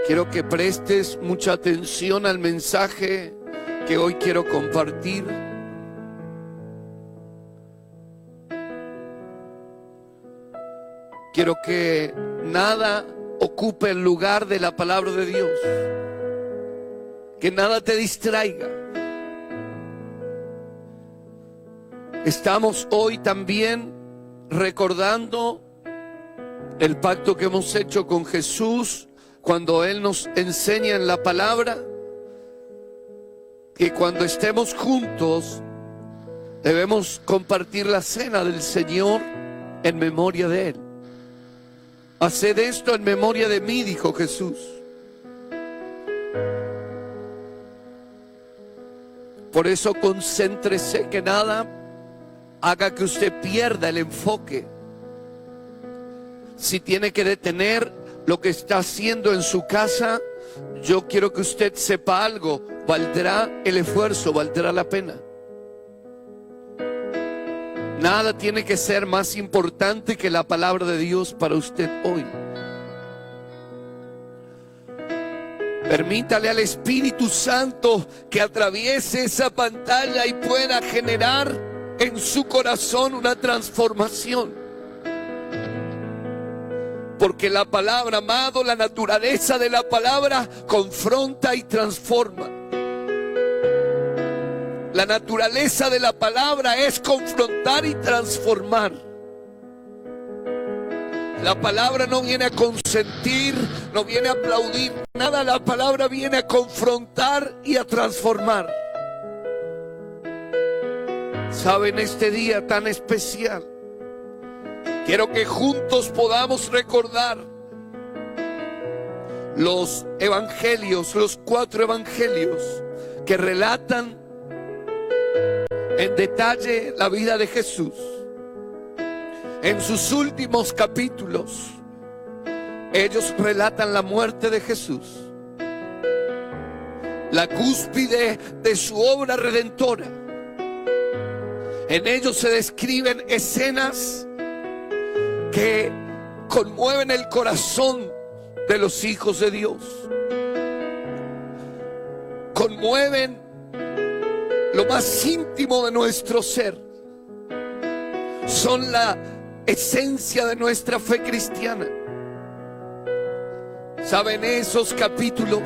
Quiero que prestes mucha atención al mensaje que hoy quiero compartir. Quiero que nada ocupe el lugar de la palabra de Dios. Que nada te distraiga. Estamos hoy también recordando el pacto que hemos hecho con Jesús cuando Él nos enseña en la palabra que cuando estemos juntos debemos compartir la cena del Señor en memoria de Él. Haced esto en memoria de mí, dijo Jesús. Por eso concéntrese, que nada haga que usted pierda el enfoque. Si tiene que detener lo que está haciendo en su casa, yo quiero que usted sepa algo: valdrá el esfuerzo, valdrá la pena. Nada tiene que ser más importante que la palabra de Dios para usted hoy. Permítale al Espíritu Santo que atraviese esa pantalla y pueda generar en su corazón una transformación. Porque la palabra, amado, la naturaleza de la palabra confronta y transforma. La naturaleza de la palabra es confrontar y transformar. La palabra no viene a consentir, no viene a aplaudir nada. La palabra viene a confrontar y a transformar. ¿Saben? Este día tan especial, quiero que juntos podamos recordar los evangelios, los 4 evangelios que relatan en detalle la vida de Jesús. En sus últimos capítulos, ellos relatan la muerte de Jesús, la cúspide de su obra redentora. En ellos se describen escenas que conmueven el corazón de los hijos de Dios. Conmueven lo más íntimo de nuestro ser. Son la esencia de nuestra fe cristiana. ¿Saben? Esos capítulos,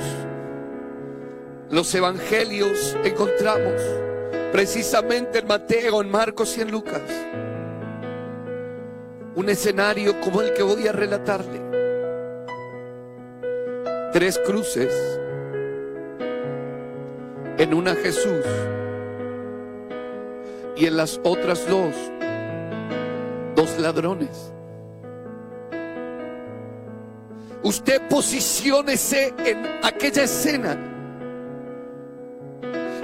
los evangelios, encontramos precisamente en Mateo, en Marcos y en Lucas un escenario como el que voy a relatarle. 3 cruces, en una Jesús y en las otras 2 ladrones. Usted posiciónese en aquella escena.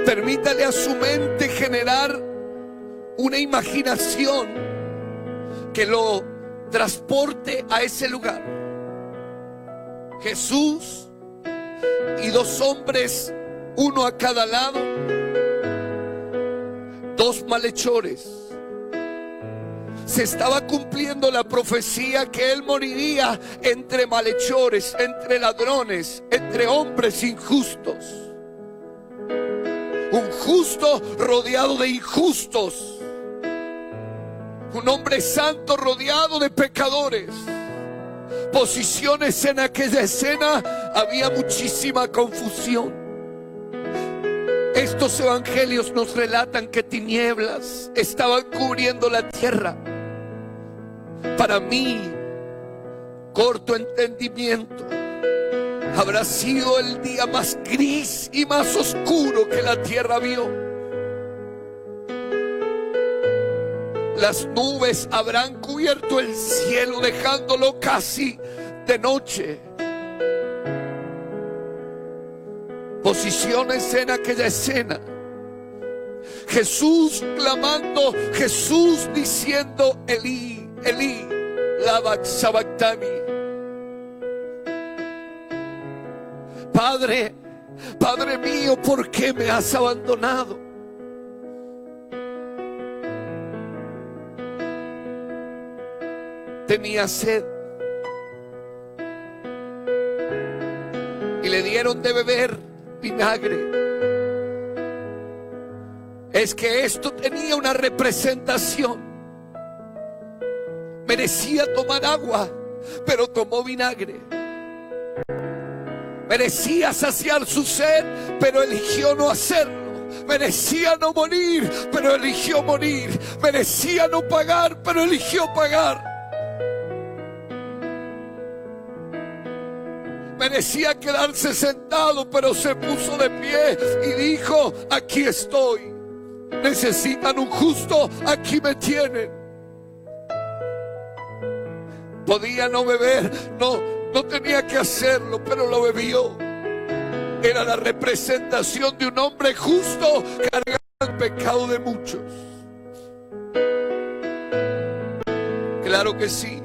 Permítale a su mente generar una imaginación que lo transporte a ese lugar. Jesús y 2 hombres, uno a cada lado, 2 malhechores. Se estaba cumpliendo la profecía que Él moriría entre malhechores, entre ladrones, entre hombres injustos. Un justo rodeado de injustos. Un hombre santo rodeado de pecadores. Posiciones en aquella escena, había muchísima confusión. Estos evangelios nos relatan que tinieblas estaban cubriendo la tierra. Para mí, corto entendimiento, habrá sido el día más gris y más oscuro que la tierra vio. Las nubes habrán cubierto el cielo, dejándolo casi de noche. Posiciones en aquella escena. Jesús clamando, Jesús diciendo: Elí, Elí, lama sabactani. Padre, Padre mío, ¿por qué me has abandonado? Tenía sed. le dieron de beber vinagre. Es que esto tenía una representación. Merecía tomar agua, pero tomó vinagre. Merecía saciar su sed, pero eligió no hacerlo. Merecía no morir, pero eligió morir. Merecía no pagar, pero eligió pagar. Merecía quedarse sentado, pero se puso de pie y dijo: aquí estoy. Necesitan un justo, aquí me tienen. Podía no beber, no tenía que hacerlo, pero lo bebió. Era la representación de un hombre justo cargando el pecado de muchos. Claro que sí.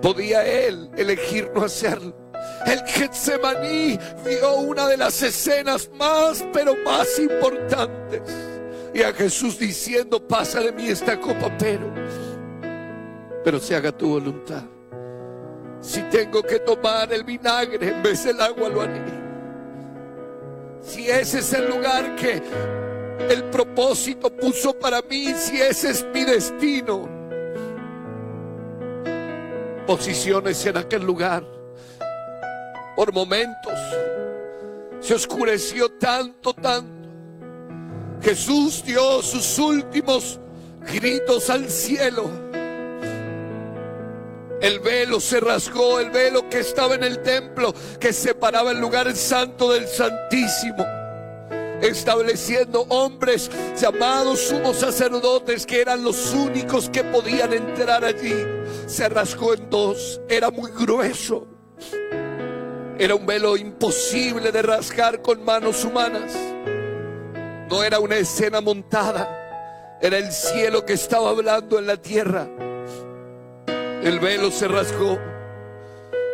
Podía él elegir no hacerlo. El Getsemaní vio una de las escenas más, pero más importantes. Y a Jesús diciendo: pasa de mí esta copa, pero se haga tu voluntad. Si tengo que tomar el vinagre en vez del agua, lo haré. Si ese es el lugar que el propósito puso para mí, si ese es mi destino, posiciones en aquel lugar. Por momentos se oscureció tanto. Jesús dio sus últimos gritos al cielo. El velo se rasgó, el velo que estaba en el templo, que separaba el lugar santo del santísimo, estableciendo hombres llamados sumos sacerdotes, que eran los únicos que podían entrar allí. Se rasgó en dos. Era muy grueso. Era un velo imposible de rasgar con manos humanas. No era una escena montada. Era el cielo que estaba hablando en la tierra. El velo se rasgó.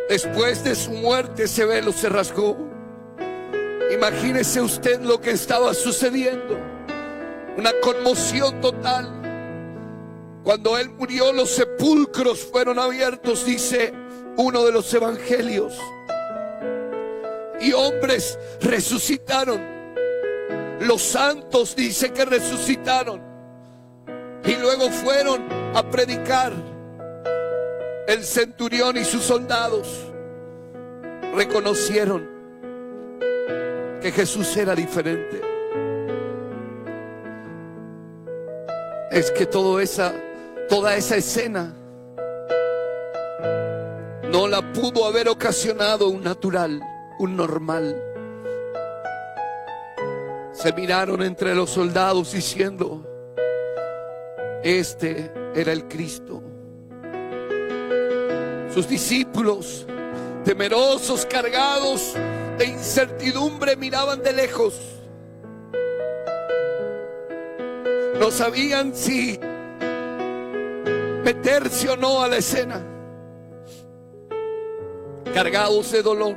Después de su muerte, ese velo se rasgó. Imagínese usted lo que estaba sucediendo. Una conmoción total. Cuando él murió, los sepulcros fueron abiertos, dice uno de los evangelios. Y hombres resucitaron. Los santos dice que resucitaron. Y luego fueron a predicar. El centurión y sus soldados reconocieron que Jesús era diferente. Es que toda esa escena no la pudo haber ocasionado un natural, un normal. Se miraron entre los soldados diciendo: este era el Cristo. Sus discípulos, temerosos, cargados de incertidumbre, miraban de lejos. No sabían si meterse o no a la escena. Cargados de dolor.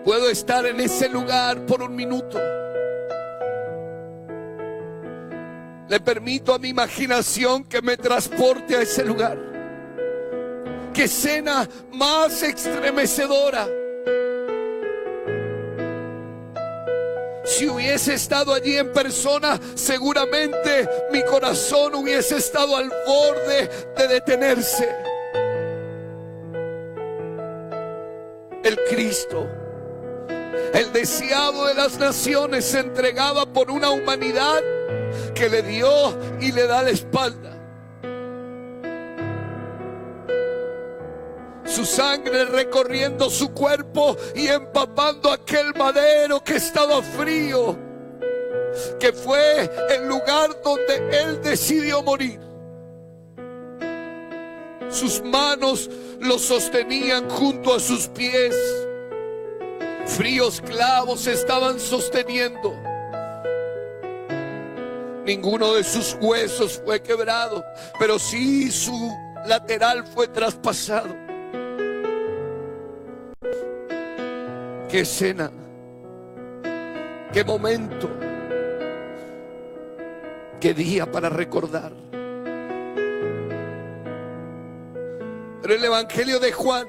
Puedo estar en ese lugar por un minuto. Le permito a mi imaginación que me transporte a ese lugar. Qué escena más estremecedora. Si hubiese estado allí en persona, seguramente mi corazón hubiese estado al borde de detenerse. El Cristo, el deseado de las naciones, se entregaba por una humanidad que le dio y le da la espalda. Su sangre recorriendo su cuerpo y empapando aquel madero que estaba frío, que fue el lugar donde él decidió morir. Sus manos lo sostenían junto a sus pies. Fríos clavos estaban sosteniendo. Ninguno de sus huesos fue quebrado, pero sí su lateral fue traspasado. Qué escena, qué momento, qué día para recordar. Pero el evangelio de Juan,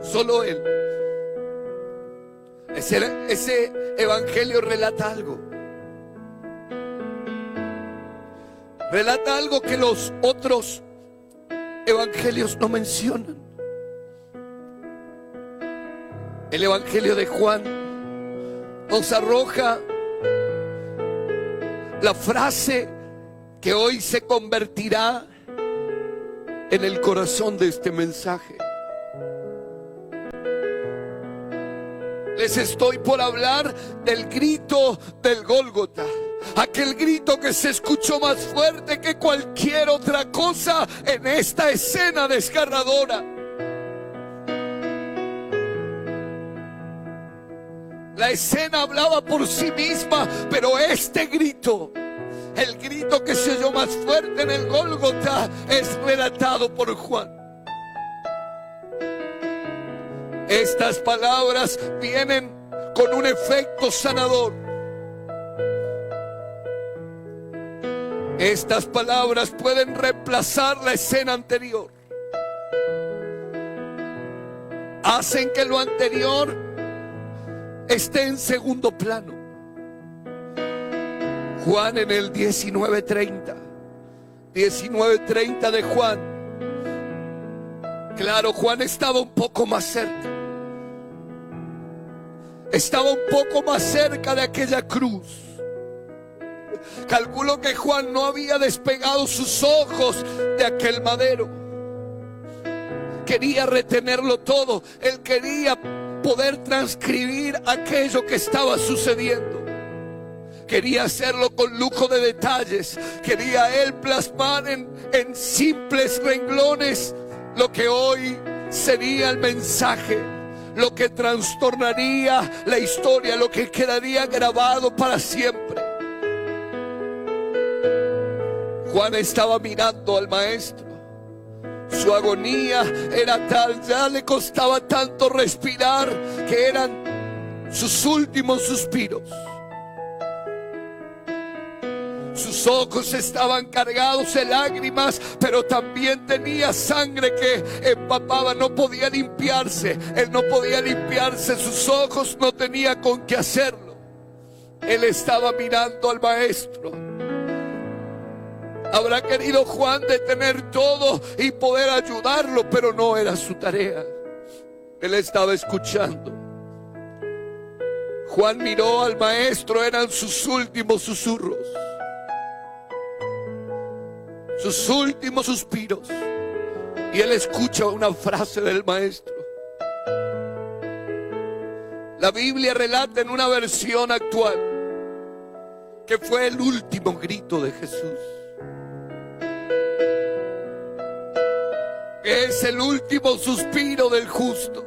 solo él, ese evangelio relata algo. Relata algo que los otros evangelios no mencionan. El evangelio de Juan nos arroja la frase que hoy se convertirá en el corazón de este mensaje. Les estoy por hablar del grito del Gólgota. Aquel grito que se escuchó más fuerte que cualquier otra cosa en esta escena desgarradora. La escena hablaba por sí misma, pero este grito, el grito que se oyó más fuerte en el Gólgota, es relatado por Juan. Estas palabras vienen con un efecto sanador. Estas palabras pueden reemplazar la escena anterior. Hacen que lo anterior esté en segundo plano. Juan en el 19:30 de Juan. Claro, Juan estaba un poco más cerca. Estaba un poco más cerca de aquella cruz. Calculo que Juan no había despegado sus ojos de aquel madero. Quería retenerlo todo. Él quería poder transcribir aquello que estaba sucediendo. Quería hacerlo con lujo de detalles. Quería él plasmar en simples renglones lo que hoy sería el mensaje, lo que trastornaría la historia, lo que quedaría grabado para siempre. Juan estaba mirando al maestro. Su agonía era tal, ya le costaba tanto respirar, que eran sus últimos suspiros. Sus ojos estaban cargados de lágrimas, pero también tenía sangre que empapaba, no podía limpiarse. Él no podía limpiarse sus ojos, no tenía con qué hacerlo. Él estaba mirando al maestro. Habrá querido Juan detener todo y poder ayudarlo, pero no era su tarea. Él estaba escuchando. Juan miró al maestro, eran sus últimos susurros, sus últimos suspiros, y él escucha una frase del maestro. La Biblia relata en una versión actual que fue el último grito de Jesús. Es el último suspiro del justo.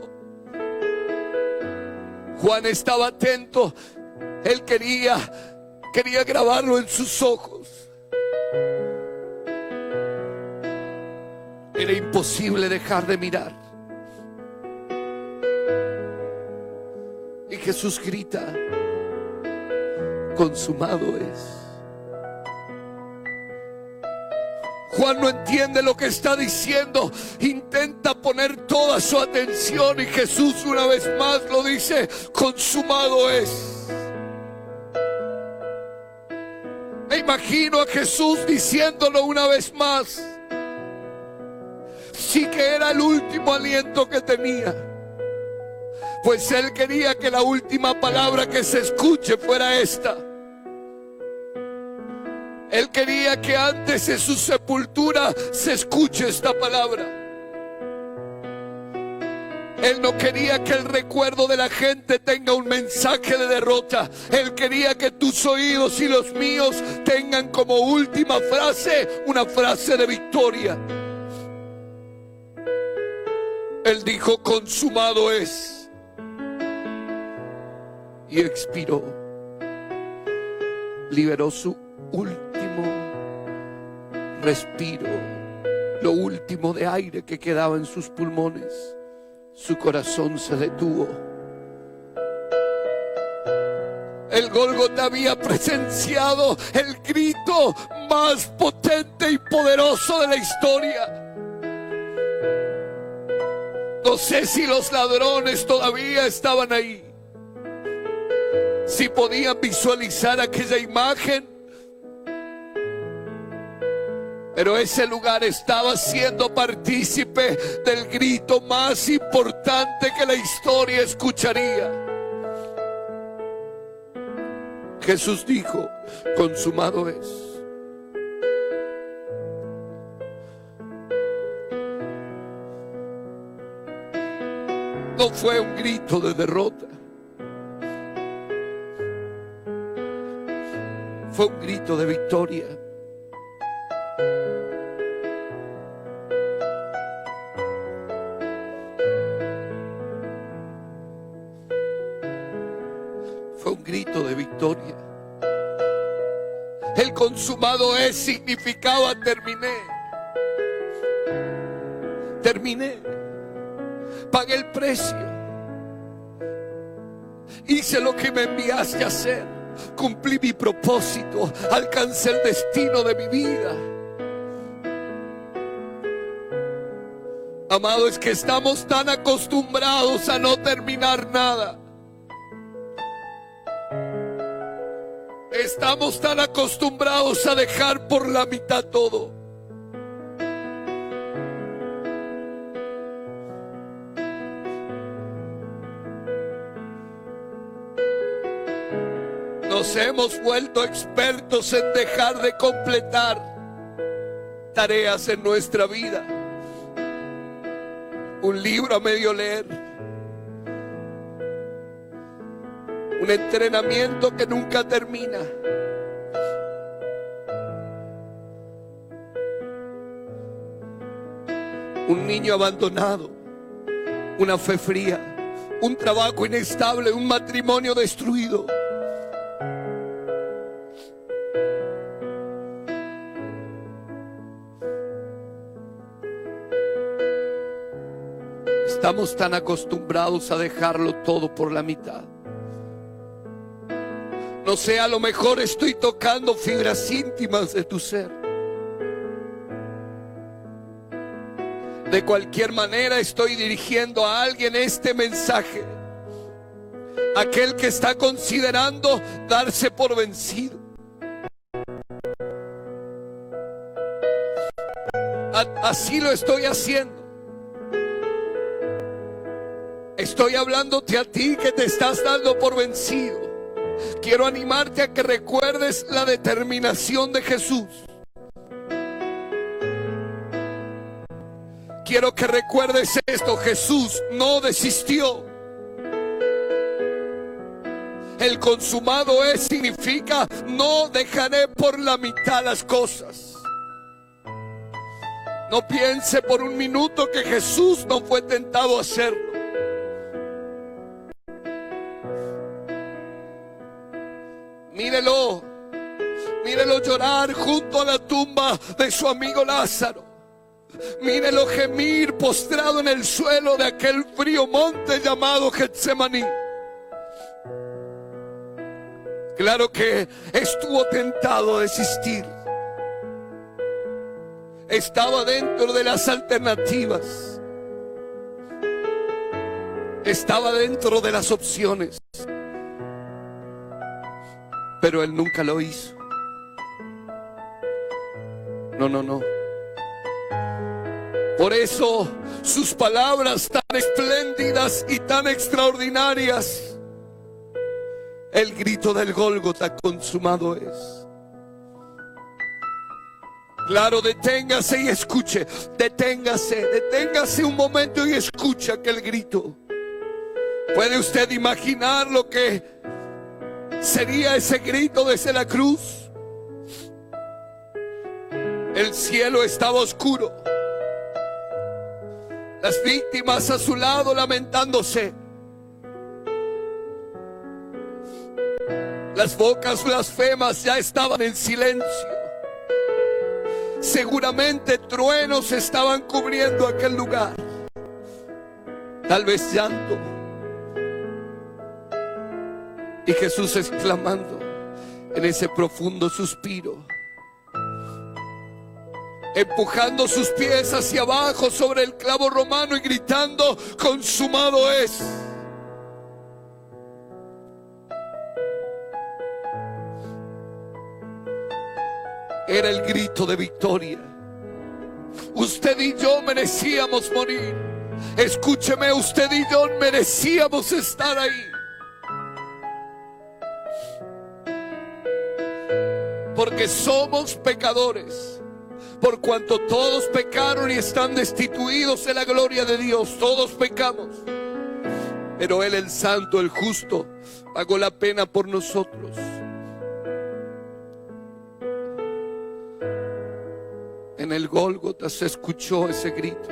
Juan estaba atento. Él quería grabarlo en sus ojos. Era imposible dejar de mirar. Y Jesús grita: consumado es. Juan no entiende lo que está diciendo. Intenta poner toda su atención y Jesús una vez más lo dice: consumado es. Me imagino a Jesús diciéndolo una vez más. Sí que era el último aliento que tenía, pues él quería que la última palabra que se escuche fuera esta. Él quería que antes de su sepultura se escuche esta palabra. Él no quería que el recuerdo de la gente tenga un mensaje de derrota. Él quería que tus oídos y los míos tengan como última frase una frase de victoria. Él dijo: consumado es. Y expiró. Liberó su último respiro, lo último de aire que quedaba en sus pulmones. Su corazón se detuvo. El Gólgota había presenciado el grito más potente y poderoso de la historia. No sé si los ladrones todavía estaban ahí, si podían visualizar aquella imagen, pero ese lugar estaba siendo partícipe del grito más importante que la historia escucharía. Jesús dijo: consumado es. No fue un grito de derrota, fue un grito de victoria. Fue un grito de victoria. El consumado es significaba terminé. Terminé. Pagué el precio. Hice lo que me enviaste a hacer. Cumplí mi propósito. Alcancé el destino de mi vida. Amado, es que estamos tan acostumbrados a no terminar nada. Estamos tan acostumbrados a dejar por la mitad todo. Nos hemos vuelto expertos en dejar de completar tareas en nuestra vida. Un libro a medio leer, un entrenamiento que nunca termina, un niño abandonado, una fe fría, un trabajo inestable, un matrimonio destruido. Estamos tan acostumbrados a dejarlo todo por la mitad. No sé, a lo mejor estoy tocando fibras íntimas de tu ser. De cualquier manera estoy dirigiendo a alguien este mensaje. Aquel que está considerando darse por vencido. Así lo estoy haciendo. Estoy hablándote a ti que te estás dando por vencido. Quiero animarte a que recuerdes la determinación de Jesús. Quiero que recuerdes esto: Jesús no desistió. El consumado es significa no dejaré por la mitad las cosas. No piense por un minuto que Jesús no fue tentado a hacerlo. Mírelo, mírelo llorar junto a la tumba de su amigo Lázaro. Mírelo gemir postrado en el suelo de aquel frío monte llamado Getsemaní. Claro que estuvo tentado a desistir. Estaba dentro de las alternativas. Estaba dentro de las opciones. Pero él nunca lo hizo. No. Por eso sus palabras tan espléndidas y tan extraordinarias. El grito del Gólgota: consumado es. Claro, deténgase y escuche. Deténgase un momento y escuche aquel grito. ¿Puede usted imaginar lo que sería ese grito desde la cruz? El cielo estaba oscuro. Las víctimas a su lado lamentándose. Las bocas blasfemas ya estaban en silencio. Seguramente truenos estaban cubriendo aquel lugar. Tal vez llanto. Y Jesús exclamando en ese profundo suspiro: empujando sus pies hacia abajo sobre el clavo romano y gritando: consumado es. Era el grito de victoria. Usted y yo merecíamos morir. Escúcheme, usted y yo merecíamos estar ahí. Porque somos pecadores. Por cuanto todos pecaron y están destituidos de la gloria de Dios. Todos pecamos. Pero Él, el santo, el justo, pagó la pena por nosotros. En el Gólgota se escuchó ese grito.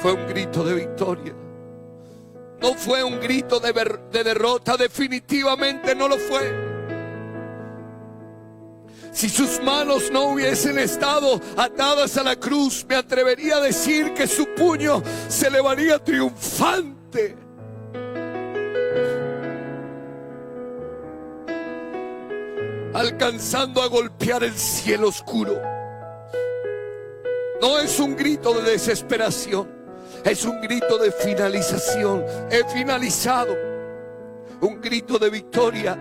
Fue un grito de victoria. No fue un grito de derrota. Definitivamente no lo fue. Si sus manos no hubiesen estado atadas a la cruz, me atrevería a decir que su puño se elevaría triunfante. Alcanzando a golpear el cielo oscuro. No es un grito de desesperación, es un grito de finalización. He finalizado. Un grito de victoria,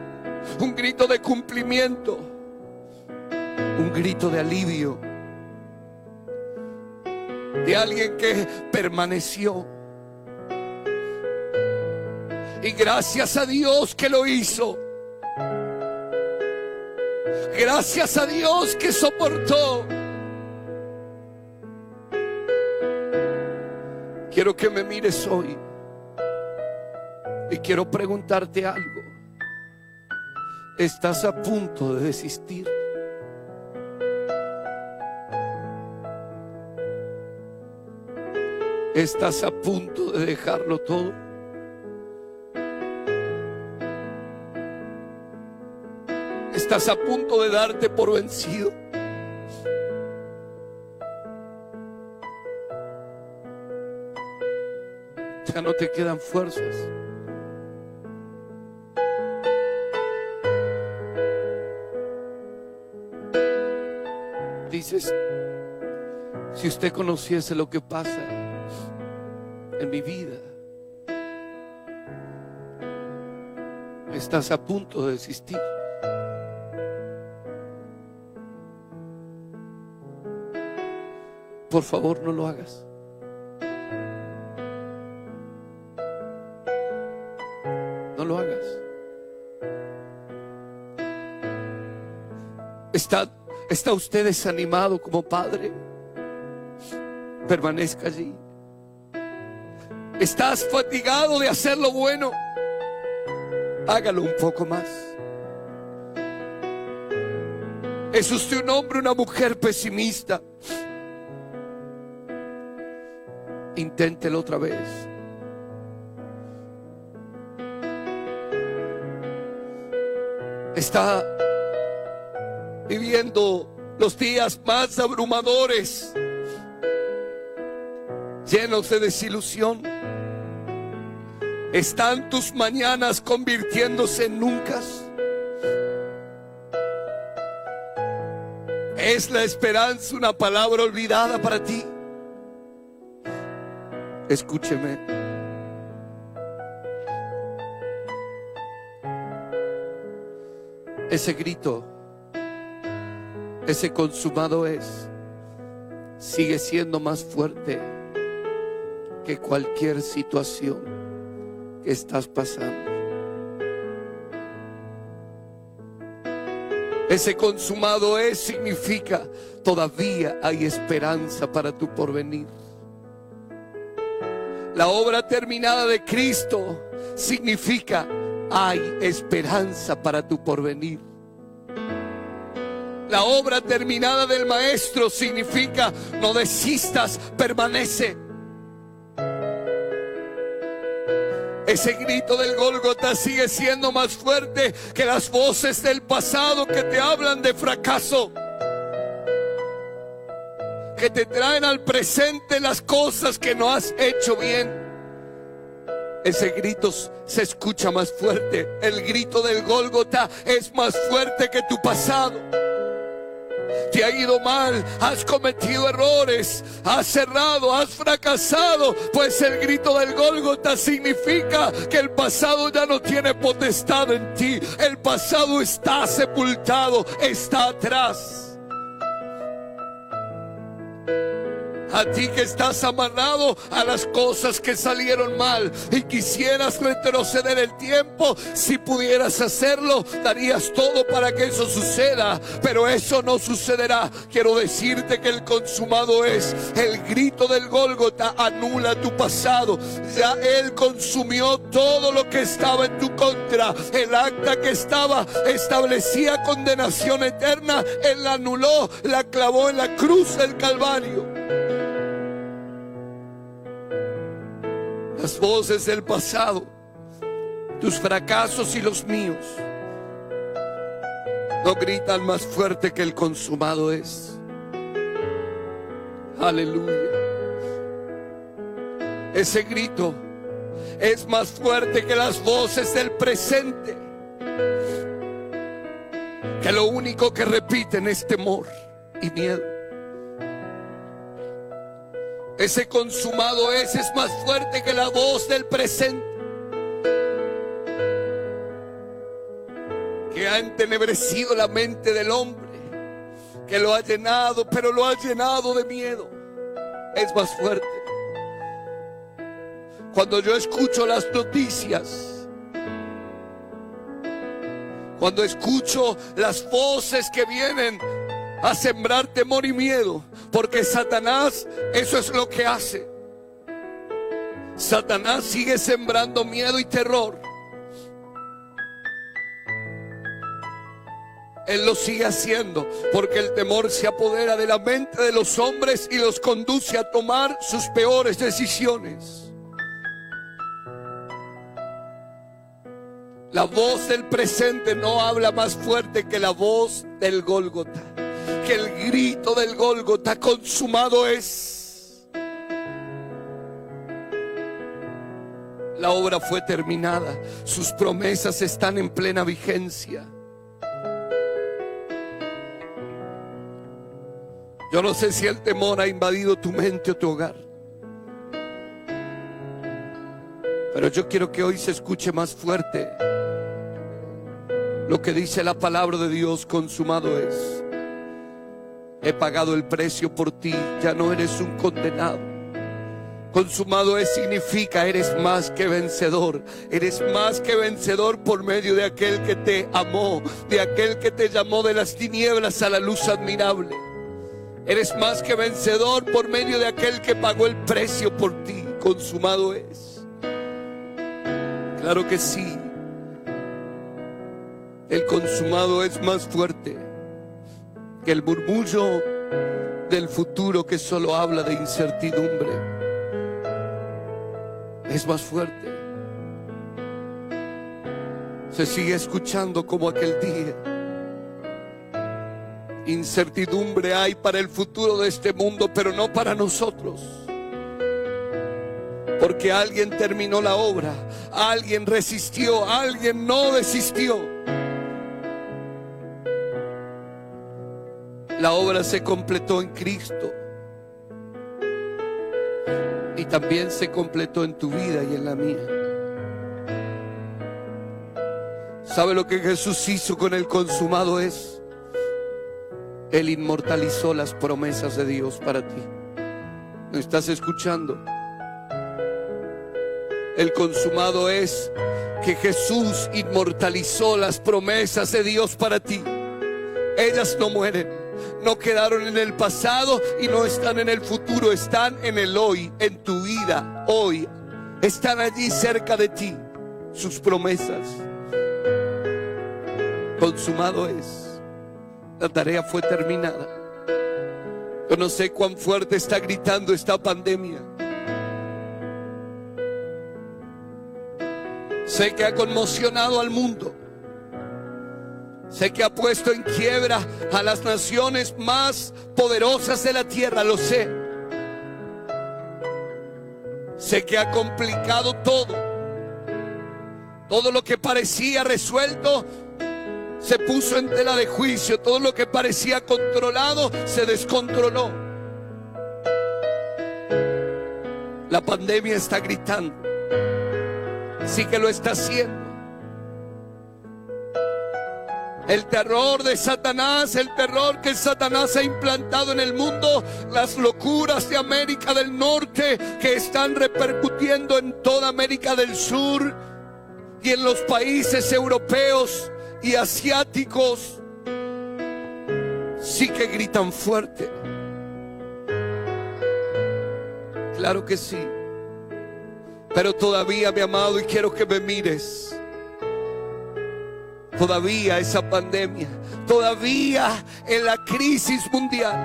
un grito de cumplimiento, un grito de alivio, de alguien que permaneció. Y gracias a Dios que lo hizo. Gracias a Dios que soportó. Quiero que me mires hoy y quiero preguntarte algo. ¿Estás a punto de desistir? ¿Estás a punto de dejarlo todo? ¿Estás a punto de darte por vencido? Ya no te quedan fuerzas. Dices, si usted conociese lo que pasa en mi vida. Estás a punto de desistir. Por favor, no lo hagas. No lo hagas. ¿Está usted desanimado como padre? Permanezca allí. ¿Estás fatigado de hacer lo bueno? Hágalo un poco más. ¿Es usted un hombre o una mujer pesimista? Inténtelo otra vez. Está viviendo los días más abrumadores, llenos de desilusión. ¿Están tus mañanas convirtiéndose en nunca? ¿Es la esperanza una palabra olvidada para ti? Escúcheme. Ese grito, ese consumado es, sigue siendo más fuerte que cualquier situación que estás pasando. Ese consumado es significa todavía hay esperanza para tu porvenir. La obra terminada de Cristo significa hay esperanza para tu porvenir. La obra terminada del Maestro significa no desistas, permanece. Ese grito del Gólgota sigue siendo más fuerte que las voces del pasado que te hablan de fracaso, que te traen al presente las cosas que no has hecho bien. Ese grito se escucha más fuerte. El grito del Gólgota es más fuerte que tu pasado. Te ha ido mal, has cometido errores, has cerrado, has fracasado, pues el grito del Gólgota significa que el pasado ya no tiene potestad en ti. El pasado está sepultado, está atrás. A ti que estás amarrado a las cosas que salieron mal y quisieras retroceder el tiempo, si pudieras hacerlo, darías todo para que eso suceda, pero eso no sucederá. Quiero decirte que el consumado es. El grito del Gólgota anula tu pasado. Ya Él consumió todo lo que estaba en tu contra. El acta que establecía condenación eterna, Él la anuló, la clavó en la cruz del Calvario. Las voces del pasado, tus fracasos y los míos, no gritan más fuerte que el consumado es. Aleluya. Ese grito es más fuerte que las voces del presente, que lo único que repiten es temor y miedo. Ese consumado es más fuerte que la voz del presente, que ha entenebrecido la mente del hombre, que lo ha llenado, pero lo ha llenado de miedo. Es más fuerte. Cuando yo escucho las noticias, cuando escucho las voces que vienen a sembrar temor y miedo, porque Satanás eso es lo que hace. Satanás sigue sembrando miedo y terror. Él lo sigue haciendo porque el temor se apodera de la mente de los hombres y los conduce a tomar sus peores decisiones. La voz del presente no habla más fuerte que la voz del Gólgota, que el grito del Gólgota: consumado es. La obra fue terminada, sus promesas están en plena vigencia. Yo no sé si el temor ha invadido tu mente o tu hogar, pero yo quiero que hoy se escuche más fuerte lo que dice la palabra de Dios: consumado es. He pagado el precio por ti, ya no eres un condenado. Consumado es significa eres más que vencedor. Eres más que vencedor por medio de aquel que te amó, de aquel que te llamó de las tinieblas a la luz admirable. Eres más que vencedor por medio de aquel que pagó el precio por ti. Consumado es. Claro que sí. El consumado es más fuerte que el murmullo del futuro que solo habla de incertidumbre. Es más fuerte. Se sigue escuchando como aquel día. Incertidumbre hay para el futuro de este mundo, pero no para nosotros. Porque alguien terminó la obra, alguien resistió, alguien no desistió. La obra se completó en Cristo y también se completó en tu vida y en la mía. ¿Sabe lo que Jesús hizo con el consumado es? Él inmortalizó las promesas de Dios para ti. ¿Me estás escuchando? El consumado es que Jesús inmortalizó las promesas de Dios para ti. Ellas no mueren. No quedaron en el pasado y no están en el futuro, están en el hoy, en tu vida, hoy. Están allí cerca de ti, sus promesas. Consumado es. La tarea fue terminada. Yo no sé cuán fuerte está gritando esta pandemia. Sé que ha conmocionado al mundo. Sé que ha puesto en quiebra a las naciones más poderosas de la tierra, lo sé. Sé que ha complicado todo. Todo lo que parecía resuelto se puso en tela de juicio. Todo lo que parecía controlado se descontroló. La pandemia está gritando. Sí que lo está haciendo. El terror de Satanás, el terror que Satanás ha implantado en el mundo, las locuras de América del Norte que están repercutiendo en toda América del Sur y en los países europeos y asiáticos, sí que gritan fuerte. Claro que sí. Pero todavía, mi amado, y quiero que me mires, todavía esa pandemia, todavía en la crisis mundial,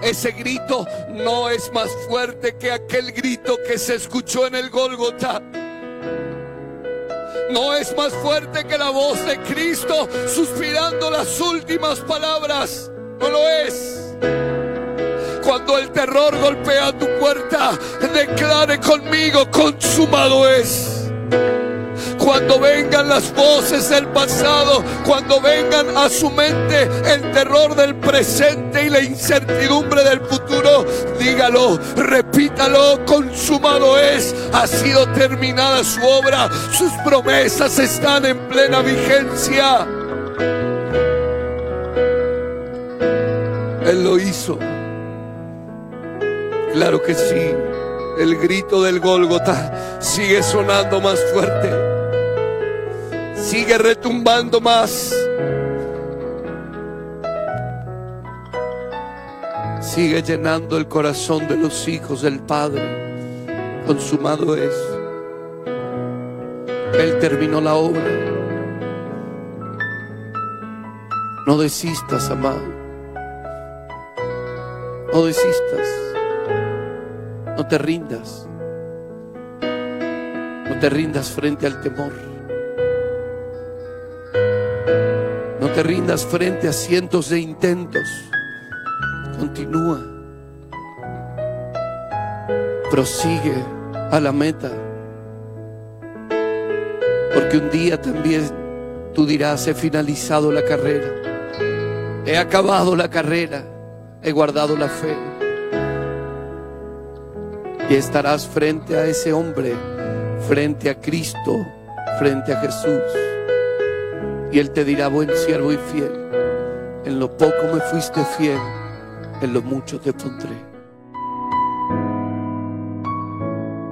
ese grito no es más fuerte que aquel grito que se escuchó en el Gólgota. No es más fuerte que la voz de Cristo suspirando las últimas palabras. No lo es. Cuando el terror golpea tu puerta, declare conmigo: consumado es. Cuando vengan las voces del pasado, cuando vengan a su mente el terror del presente y la incertidumbre del futuro, dígalo, repítalo: consumado es. Ha sido terminada su obra, sus promesas están en plena vigencia. Él lo hizo. Claro que sí. El grito del Gólgota sigue sonando más fuerte, sigue retumbando más, sigue llenando el corazón de los hijos del Padre. Consumado es. Él terminó la obra. No desistas, amado. No desistas. No te rindas. No te rindas frente al temor. No te rindas frente a cientos de intentos. Continúa. Prosigue a la meta. Porque un día también tú dirás: he finalizado la carrera. He acabado la carrera. He guardado la fe. Y estarás frente a ese hombre, frente a Cristo, frente a Jesús. Y Él te dirá: buen siervo y fiel, en lo poco me fuiste fiel, en lo mucho te pondré.